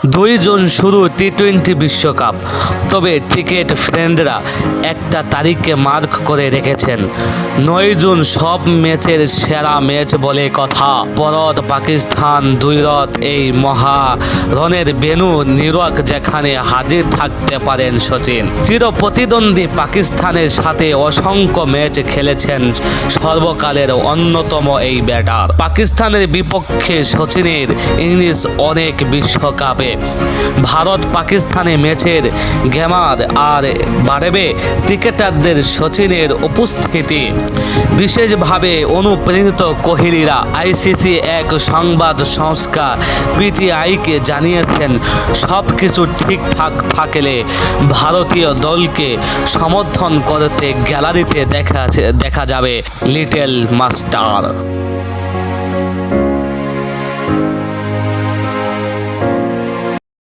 2 June শুরু টি-20 বিশ্বকাপ। তবে ক্রিকেট ফ্রেন্ডরা একটা তারিখকে মার্ক করে রেখেছেন। 9 জুন সব ম্যাচের সেরা ম্যাচ বলে কথা। ভারত পাকিস্তান দ্বৈরথ এই মহারণের ভেন্যু নিউইয়র্ক, যেখানে হাজির থাকতে পারেন সচিন। চিরপ্রতিদ্বন্দ্বী পাকিস্তানের সাথে অসংখ্য ম্যাচ খেলেছেন সর্বকালের অন্যতম এই ব্যাটার। পাকিস্তানের বিপক্ষে সচিনের ইনিংস অনেক বিশ্বকাপে। ভারত পাকিস্তানে ম্যাচের গ্ল্যামার আর বাড়বে ক্রিকেটারদের সচিনের উপস্থিতি। বিশেষভাবে অনুপ্রাণিত কোহলিরা আইসিসি এক সংবাদ সংস্থা পিটিআইকে জানিয়েছেন, সব কিছু ঠিকঠাক থাকলে ভারতীয় দলকে সমর্থন করতে গ্যালারিতে দেখা যাবে লিটল মাস্টার।